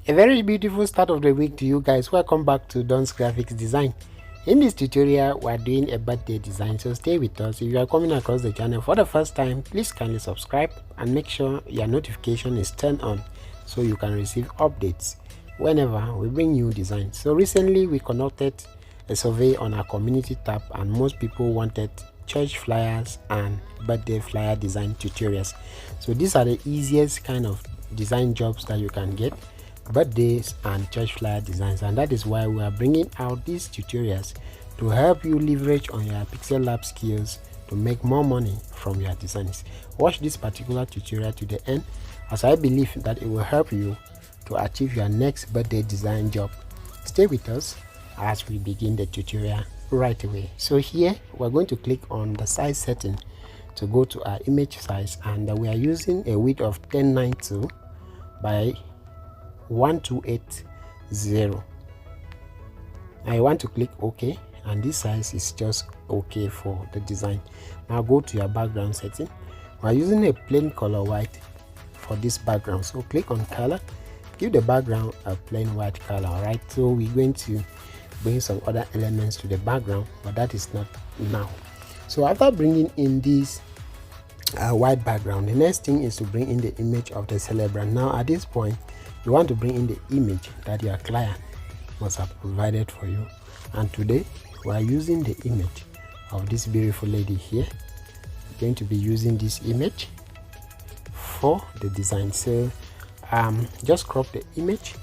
A very beautiful start of the week to you guys. Welcome back to Don's Graphics Design. In this tutorial, we are doing a birthday design, so stay with us. If you are coming across the channel for the first time, please kindly subscribe and make sure your notification is turned on so you can receive updates whenever we bring new designs. So recently we conducted a survey on our community tab and most people wanted church flyers and birthday flyer design tutorials. So these are the easiest kind of design jobs that you can get: birthdays and church flyer designs, and that is why we are bringing out these tutorials to help you leverage on your Pixellab skills to make more money from your designs. Watch this particular tutorial to the end, as I believe that it will help you to achieve your next birthday design job. Stay with us as we begin the tutorial right away. So here we're going to click on the size setting to go to our image size, and we are using a width of 1092 by 1280. I want to click OK, and this size is just OK for the design. Now go to your background setting. We're using a plain color white for this background, so click on color, give the background a plain white color. Alright, so we're going to bring some other elements to the background, but that is not now. So after bringing in this white background, the next thing is to bring in the image of the celebrant. Now at this point, you want to bring in the image that your client must have provided for you, and today we are using the image of this beautiful lady here. We're going to be using this image for the design. So just crop the image.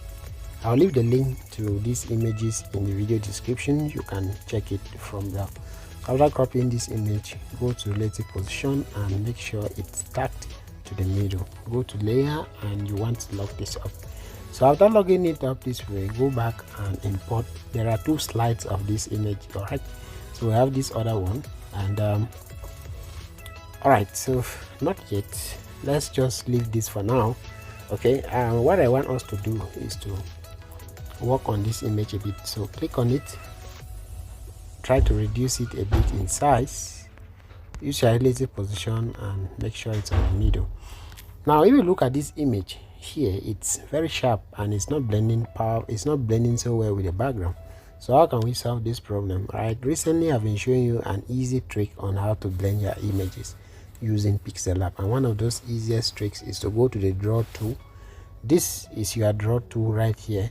I'll leave the link to these images in the video description. You can check it from there. After cropping this image, go to relative position and make sure it's stacked to the middle. Go to layer and you want to lock this up. So after logging it up this way, go back and import. There are two slides of this image. All right, so we have this other one, and all right, so not yet. Let's just leave this for now. Okay, what I want us to do is to work on this image a bit. So click on it, try to reduce it a bit in size, use your relative position and make sure it's on the middle. Now if you look at this image here, it's very sharp and it's not blending so well with the background. So how can we solve this problem? Right, recently I've been showing you an easy trick on how to blend your images using Pixellab, and one of those easiest tricks is to go to the draw tool. This is your draw tool right here.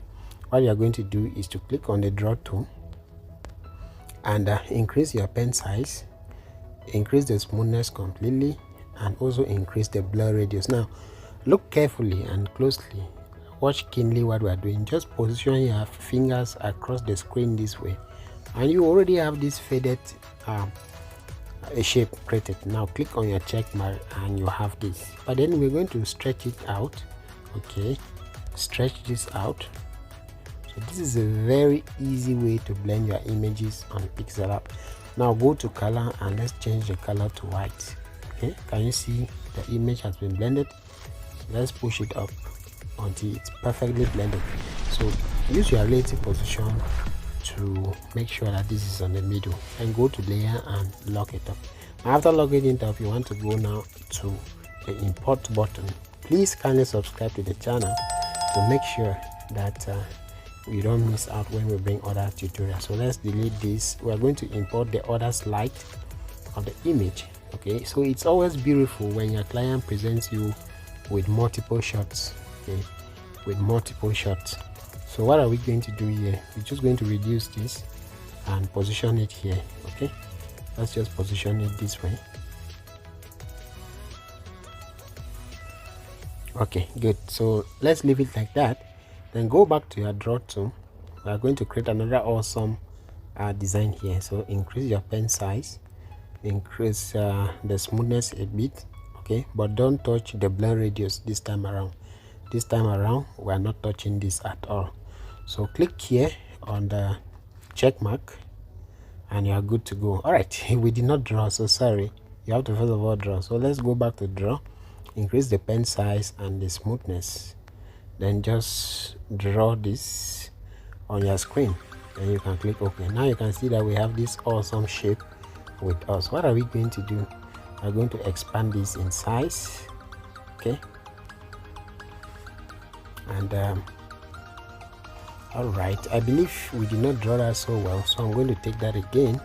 What you are going to do is to click on the draw tool and increase your pen size, increase the smoothness completely, and also increase the blur radius. Now look carefully and closely, watch keenly what we are doing. Just position your fingers across the screen this way and you already have this faded a shape created. Now click on your check mark and you have this, but then we're going to stretch it out. Okay, stretch this out. So this is a very easy way to blend your images on Pixellab. Now go to color and let's change the color to white. Okay, can you see the image has been blended? Let's push it up until it's perfectly blended. So use your relative position to make sure that this is on the middle, and go to layer and lock it up. Now after locking it up, you want to go now to the import button. Please kindly subscribe to the channel to make sure that you don't miss out when we bring other tutorials. So let's delete this. We are going to import the other slide of the image. Okay, so it's always beautiful when your client presents you with multiple shots. Okay, with multiple shots. So what are we going to do here? We're just going to reduce this and position it here. Okay, let's just position it this way. Okay, good. So let's leave it like that. Then go back to your draw tool. We are going to create another awesome design here. So increase your pen size, increase the smoothness a bit. Okay, but don't touch the blur radius this time around. This time around we are not touching this at all. So click here on the check mark and you are good to go. All right, we did not draw, so sorry. You have to first of all draw. So let's go back to draw, increase the pen size and the smoothness, then just draw this on your screen. Then you can click OK. Now you can see that we have this awesome shape with us. What are we going to do? We're going to expand this in size. Okay, and All right, I believe we did not draw that so well, so I'm going to take that again.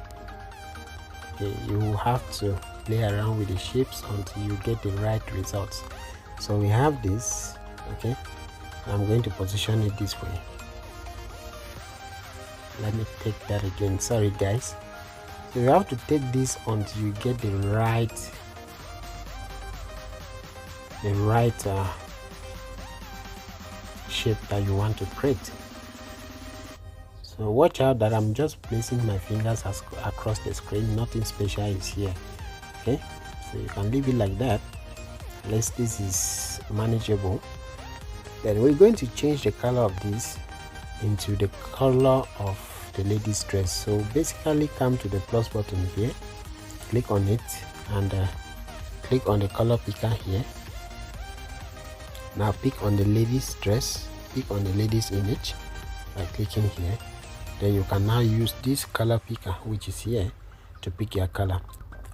Okay, you have to play around with the shapes until you get the right results. So we have this. Okay, I'm going to position it this way. Let me take that again. Sorry guys. So you have to take this until you get the right shape that you want to create. So watch out that I'm just placing my fingers across the screen. Nothing special is here. Okay, so you can leave it like that unless this is manageable. Then we're going to change the color of this into the color of the lady's dress. So basically come to the plus button here, click on it, and click on the color picker here. Now pick on the lady's dress, pick on the lady's image by clicking here. Then you can now use this color picker, which is here, to pick your color.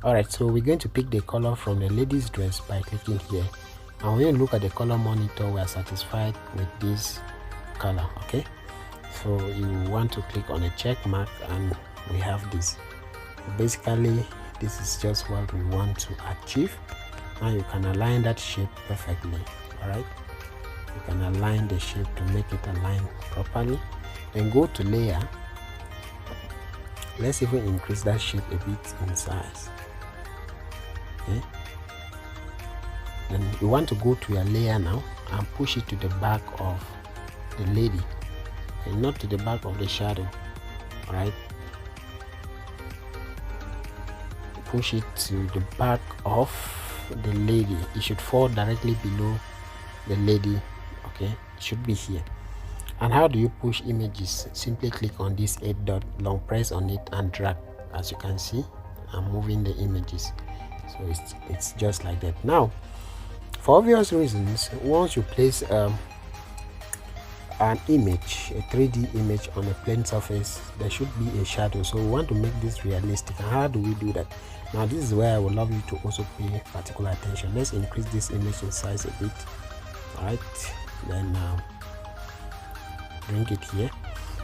Alright, so we're going to pick the color from the lady's dress by clicking here. And when you look at the color monitor, we are satisfied with this color. Okay, so you want to click on a check mark and we have this. So basically this is just what we want to achieve. Now you can align that shape perfectly. Alright, you can align the shape to make it align properly. Then go to layer. Let's even increase that shape a bit in size. Okay, then you want to go to your layer now and push it to the back of the lady, and not to the back of the shadow. All right, push it to the back of the lady. It should fall directly below the lady. Okay, it should be here. And how do you push images? Simply click on this 8 dot, long press on it and drag. As you can see, I'm moving the images, so it's just like that. Now for obvious reasons, once you place an image, a 3D image on a plain surface, there should be a shadow. So we want to make this realistic. And how do we do that? Now this is where I would love you to also pay particular attention. Let's increase this image in size a bit. All right, then bring it here.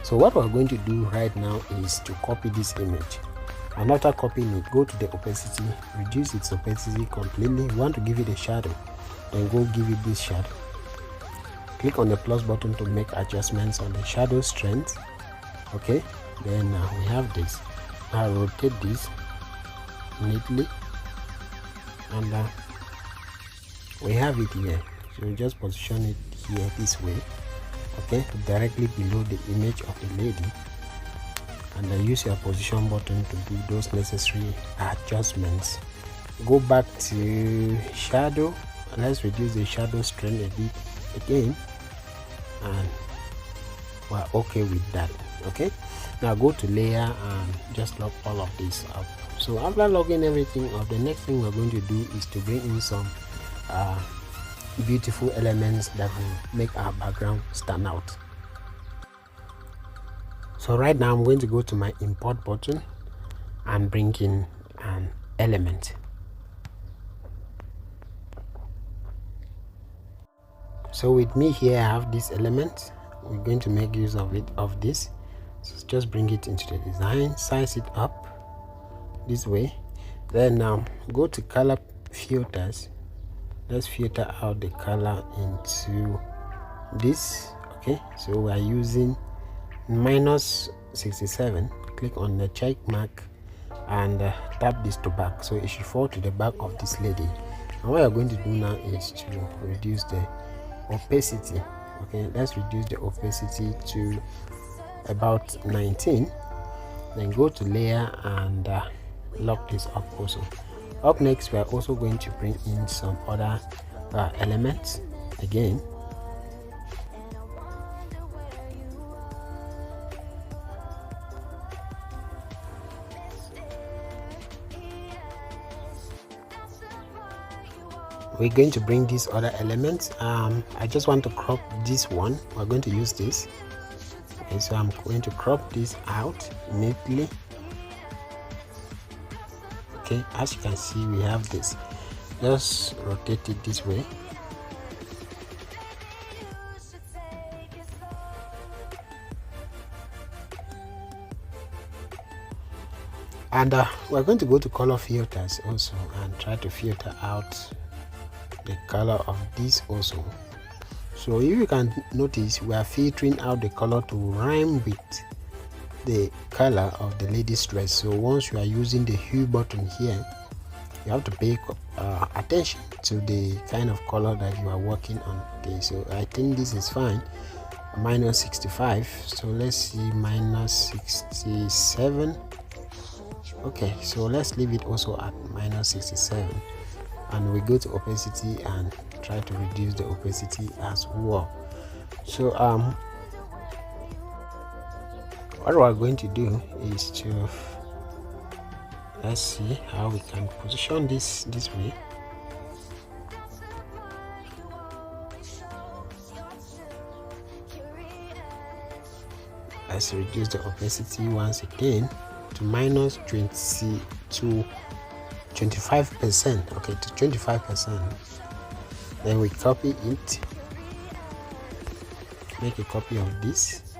So what we're going to do right now is to copy this image, and after copying it, go to the opacity, reduce its opacity completely. We want to give it a shadow, then go give it this shadow. Click on the plus button to make adjustments on the shadow strength. Okay, then we have this. Now rotate this neatly, and we have it here. So just position it here this way. Okay, directly below the image of the lady, and use your position button to do those necessary adjustments. Go back to shadow, and let's reduce the shadow strength a bit again, and we're okay with that. Okay, now go to layer and just lock all of this up. So after logging everything up, the next thing we're going to do is to bring in some beautiful elements that will make our background stand out. So right now I'm going to go to my import button and bring in an element. So with me here, I have this element. We're going to make use of it, of this. So just bring it into the design, size it up this way. Then go to color filters. Let's filter out the color into this. Okay, so we are using -67. Click on the check mark and tap this to back, so it should fall to the back of this lady. And what you're going to do now is to reduce the opacity. Okay, let's reduce the opacity to about 19. Then go to layer and lock this up also. Up next, we are also going to bring in some other elements again. We're going to bring these other elements. I just want to crop this one. We're going to use this. Okay, so I'm going to crop this out neatly. Okay, as you can see, we have this. Just rotate it this way. And we're going to go to color filters also and try to filter out the color of this also. So if you can notice, we are filtering out the color to rhyme with the color of the lady's dress. So once you are using the hue button here, you have to pay attention to the kind of color that you are working on. Okay, so I think this is fine. Minus 65, so let's see, minus 67. Okay, so let's leave it also at minus 67, and we go to opacity and try to reduce the opacity as well. So what we're going to do is to, let's see how we can position this way. Let's reduce the opacity once again to minus 20 to 25%. Okay, to 25%. Then we copy it, make a copy of this,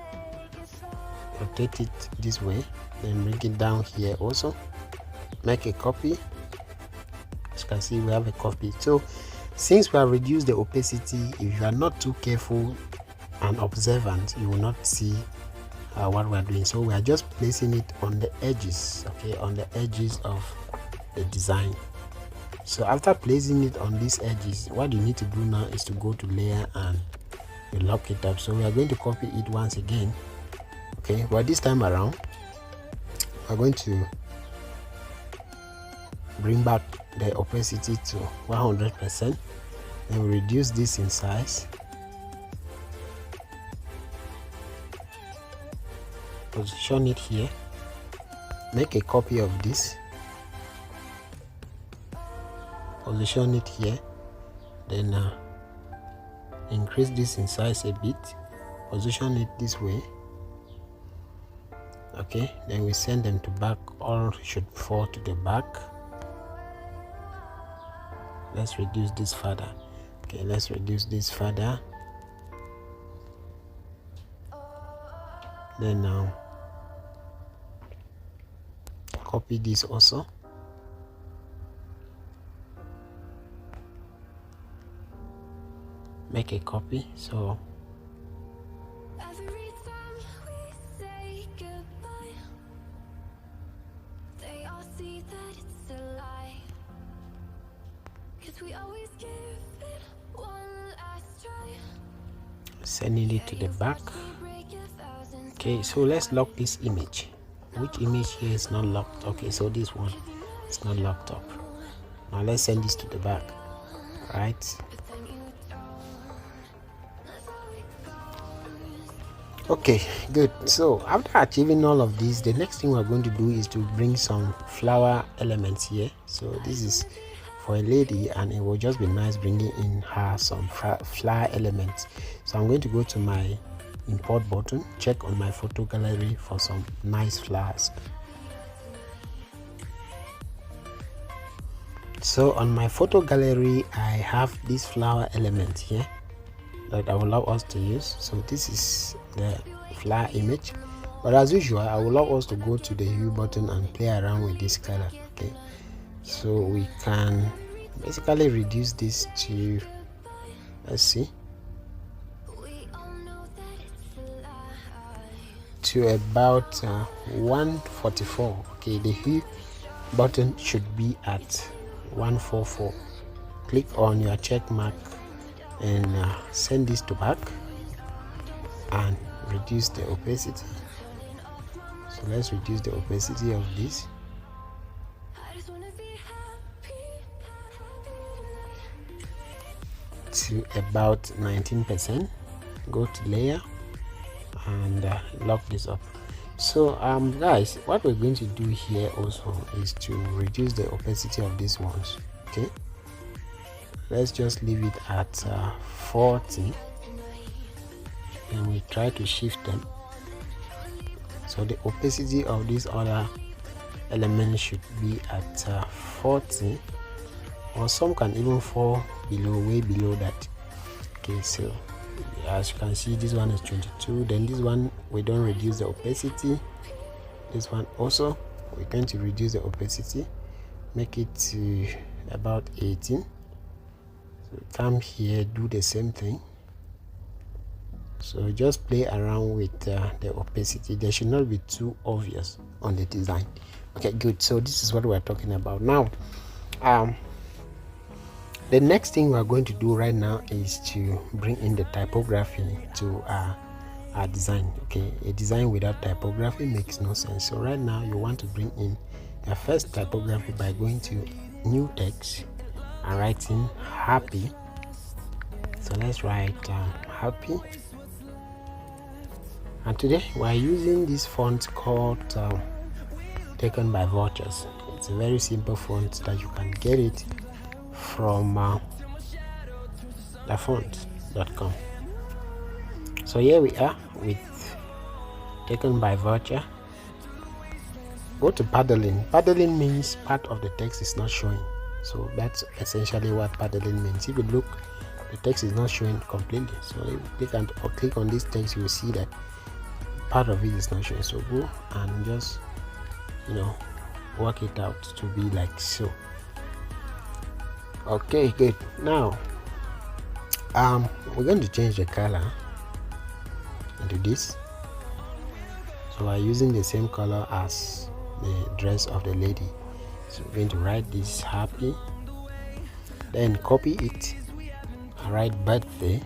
rotate it this way, then bring it down here also, make a copy. As you can see, we have a copy. So since we have reduced the opacity, if you are not too careful and observant, you will not see what we are doing. So we are just placing it on the edges, okay, on the edges of the design. So after placing it on these edges, what you need to do now is to go to layer and you lock it up. So we are going to copy it once again, okay, but this time around we're going to bring back the opacity to 100%, and we reduce this in size, position it here, make a copy of this, position it here, then increase this in size a bit, position it this way. Okay, then we send them to back, all should fall to the back. Let's reduce this further. Okay, let's reduce this further. Then now copy this also, make a copy. So sending it to the back. Okay, so let's lock this image. Which image here is not locked? Okay, so this one is not locked up. Now let's send this to the back, right? Okay, good. So after achieving all of this, the next thing we're going to do is to bring some flower elements here. So this is for a lady, and it will just be nice bringing in her some flower elements. So I'm going to go to my import button, check on my photo gallery for some nice flowers. So on my photo gallery, I have this flower element here that I will allow us to use. So this is the flower image, but as usual, I will allow us to go to the hue button and play around with this color. Okay, so we can basically reduce this to, let's see, to about 144. Okay, the hue button should be at 144. Click on your check mark and send this to back and reduce the opacity. So let's reduce the opacity of this to about 19%. Go to layer and lock this up. So guys, what we're going to do here also is to reduce the opacity of these ones. Okay, let's just leave it at 40, and we try to shift them so the opacity of these other elements should be at 40, or some can even fall below, way below that. Okay, so as you can see, this one is 22, then this one we don't reduce the opacity, this one also we're going to reduce the opacity, make it to about 18. So come here, do the same thing. So just play around with the opacity. They should not be too obvious on the design. Okay, good. So this is what we're talking about now. The next thing we're going to do right now is to bring in the typography to our design. Okay, a design without typography makes no sense. So right now you want to bring in the first typography by going to new text and writing happy. So let's write happy. And today we're using this font called Taken by Vultures. It's a very simple font that you can get it from thefont.com. So here we are with Taken by Vulture. Go to paddling. Paddling means part of the text is not showing. So that's essentially what paddling means. If you look, the text is not showing completely. So if you click on this text, you will see that part of it is not showing. So go and just, work it out to be like so. Okay, good. Now we're going to change the color into this. So we're using the same color as the dress of the lady. So we're going to write this happy, then copy it and write birthday.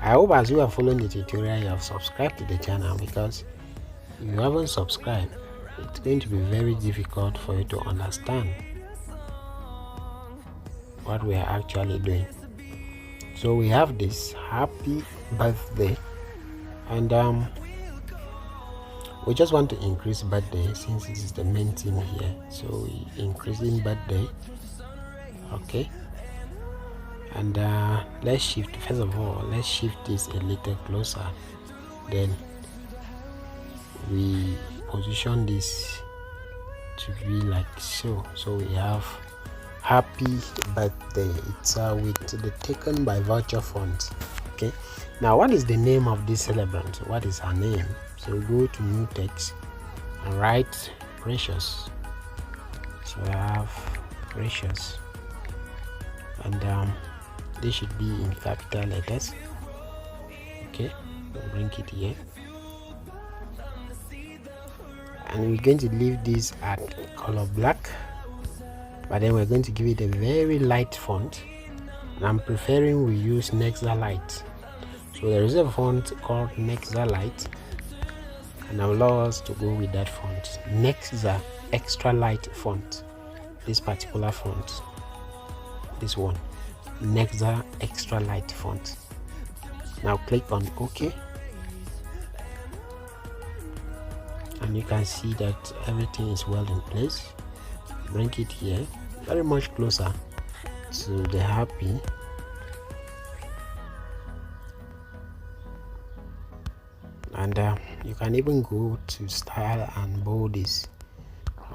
I hope as you are following the tutorial, you have subscribed to the channel, because if you haven't subscribed, it's going to be very difficult for you to understand what we are actually doing. So we have this happy birthday, and we just want to increase birthday since this is the main theme here. So we increasing birthday. Okay, and let's shift. First of all, let's shift this a little closer, then we position this to be like so. So we have happy birthday. It's with the Taken by Vulture font. Okay, now what is the name of this celebrant? What is her name? So go to new text and write Precious. So I have Precious, and this should be in capital letters. Okay, bring it here, and we're going to leave this at color black, but then we're going to give it a very light font, and I'm preferring we use Nexa Light. So there is a font called Nexa Light, and I'll allow us to go with that font, Nexa Extra Light font. This particular font, this one, Nexa Extra Light font. Now click on OK, and you can see that everything is well in place. Bring it here very much closer to the happy, and you can even go to style and bold this.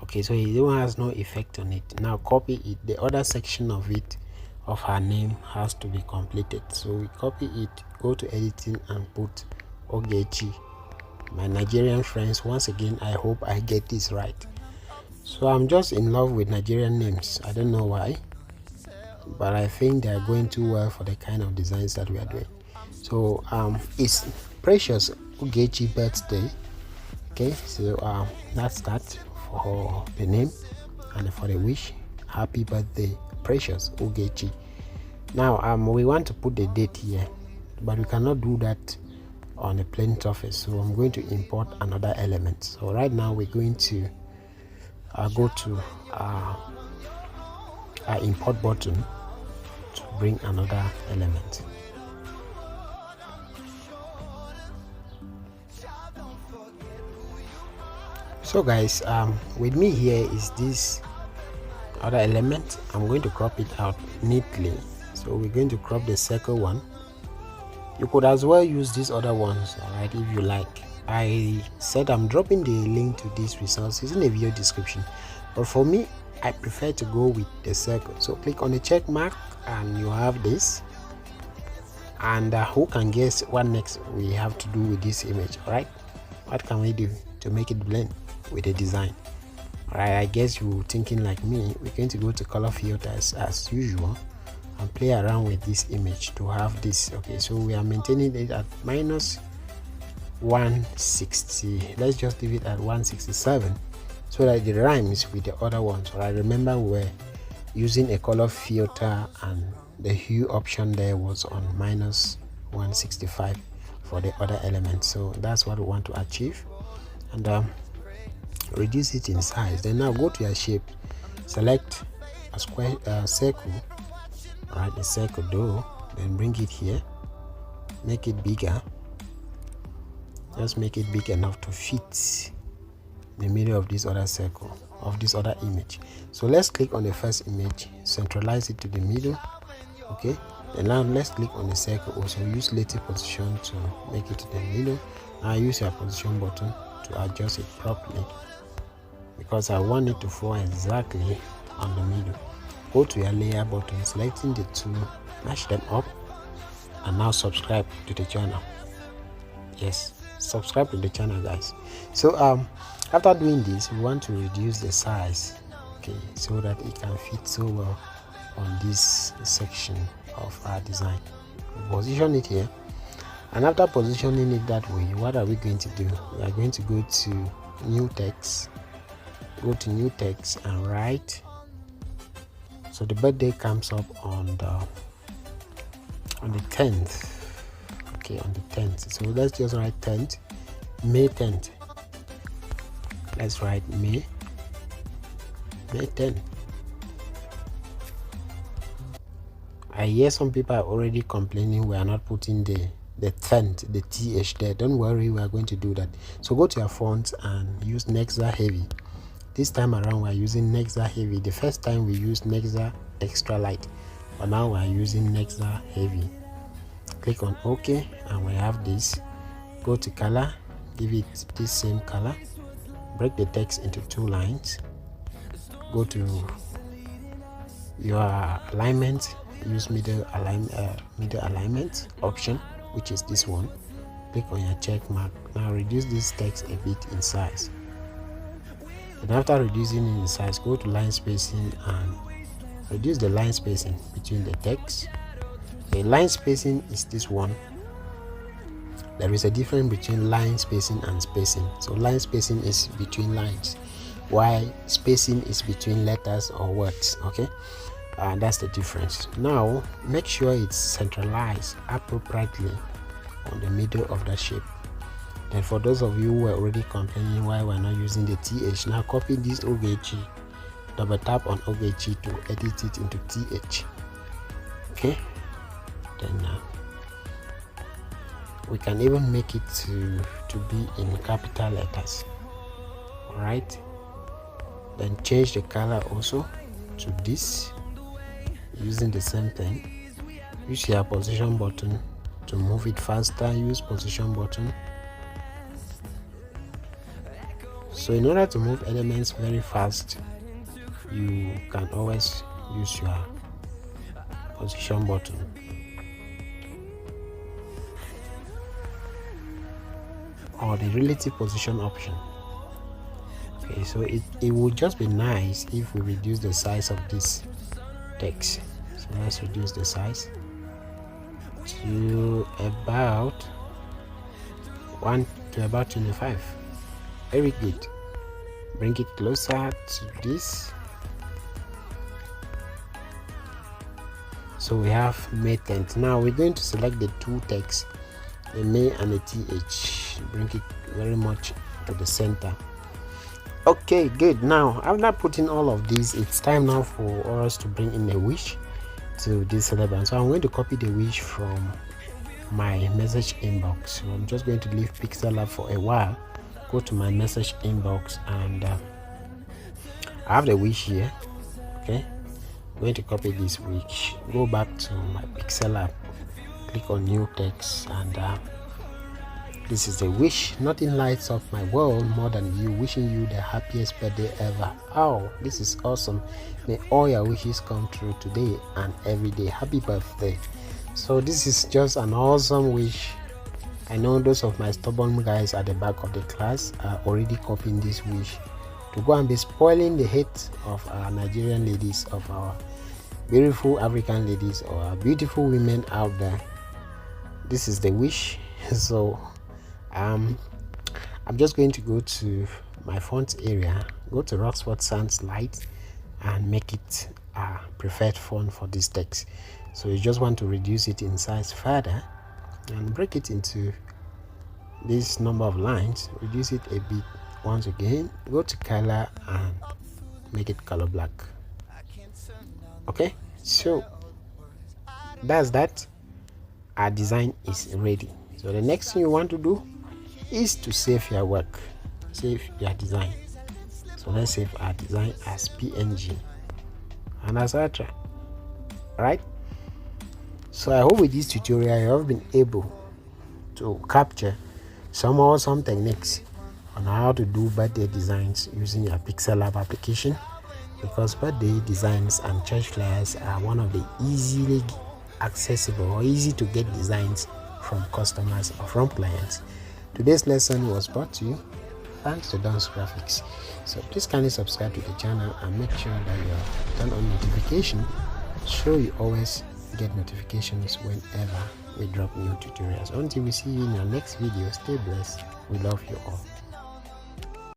Okay, so it even has no effect on it. Now copy it. The other section of it, of her name, has to be completed. So we copy it, go to editing and put Ogechi. My Nigerian friends, once again, I hope I get this right. So I'm just in love with Nigerian names. I don't know why, but I think they are going too well for the kind of designs that we are doing. So it's Precious Ogechi birthday. Okay, so that's that for the name, and for the wish, happy birthday Precious Ogechi. Now we want to put the date here, but we cannot do that on a plain surface, so I'm going to import another element. So right now we're going to go to our import button to bring another element. So guys, with me here is this other element. I'm going to crop it out neatly. So we're going to crop the circle one. You could as well use these other ones, alright, if you like. I said I'm dropping the link to these resources in the video description, but for me, I prefer to go with the circle. So click on the check mark and you have this, and who can guess what next we have to do with this image? Alright, what can we do to make it blend with the design? Alright, I guess you're thinking like me. We're going to go to color filters as usual and play around with this image to have this. Okay, so we are maintaining it at minus 160. Let's just leave it at 167 so that it rhymes with the other ones. So I remember we were using a color filter and the hue option there was on minus 165 for the other elements. So that's what we want to achieve, and reduce it in size. Then now go to your shape, select a square circle, right, a circle though, then bring it here, make it bigger, just make it big enough to fit the middle of this other circle, of this other image. So let's click on the first image, centralize it to the middle. Okay, and now let's click on the circle, also use relative position to make it to the middle. Now use your position button to adjust it properly, because I want it to fall exactly on the middle. Go to your layer button, selecting the two, match them up, and now subscribe to the channel. Yes, subscribe to the channel, guys. So after doing this, we want to reduce the size, okay, so that it can fit so well on this section of our design. Position it here, and after positioning it that way, what are we going to do? We are going to go to new text, go to new text and write. So the birthday comes up on the 10th. Okay, on the 10th. So let's just write 10th, May 10th. Let's write May 10th. I hear some people are already complaining we are not putting the 10th, the th there. Don't worry, we are going to do that. So go to your font and use Nexa Heavy. This time around we are using Nexa Heavy. The first time we used Nexa Extra Light, but now we are using Nexa Heavy. Click on OK, and we have this. Go to color, give it this same color, break the text into 2 lines, go to your alignment, use middle alignment option, which is this one. Click on your check mark. Now reduce this text a bit in size, and after reducing it in size, go to line spacing and reduce the line spacing between the text. The line spacing is this one. There is a difference between line spacing and spacing. So line spacing is between lines, while spacing is between letters or words. Okay, that's the difference. Now make sure it's centralized appropriately on the middle of the shape. Then for those of you who are already complaining why we're not using the th, now copy this OGG, double tap on OGG to edit it into th. Okay, then we can even make it to be in capital letters. All right, then change the color also to this using the same thing. Use your position button to move it faster. Use position button. So in order to move elements very fast, you can always use your position button. Or the relative position option. Okay, so it would just be nice if we reduce the size of this text. So let's reduce the size to about 25. Very good. Bring it closer to this. So we have May 10th. Now we're going to select the two texts, the May and the th. Bring it very much to the center. Okay, good. Now after putting all of this, it's time now for us to bring in a wish to this element. So I'm going to copy the wish from my message inbox. So I'm just going to leave Pixellab for a while, go to my message inbox, and I have the wish here. Okay, I'm going to copy this wish, go back to my Pixellab, click on new text, and this is a wish. Nothing lights up my world more than you. Wishing you the happiest birthday ever. Oh, this is awesome. May all your wishes come true today and every day. Happy birthday. So this is just an awesome wish. I know those of my stubborn guys at the back of the class are already copying this wish to go and be spoiling the hate of our Nigerian ladies, of our beautiful African ladies, or our beautiful women out there. This is the wish. So I'm just going to go to my font area, go to Rocksport Sans Light, and make it a preferred font for this text. So you just want to reduce it in size further and break it into this number of lines, reduce it a bit. Once again, go to color and make it color black. Okay, so that's that. Our design is ready. So the next thing you want to do is to save your work, save your design. So let's save our design as PNG and etc. Right? So I hope with this tutorial you have been able to capture some techniques on how to do birthday designs using your Pixellab application, because birthday designs and church flyers are one of the easily accessible or easy to get designs from customers or from clients. Today's lesson was brought to you thanks to Don's Graphics. So please kindly subscribe to the channel and make sure that you are turned on notification so you always get notifications whenever we drop new tutorials. Until we see you in our next video, stay blessed. We love you all.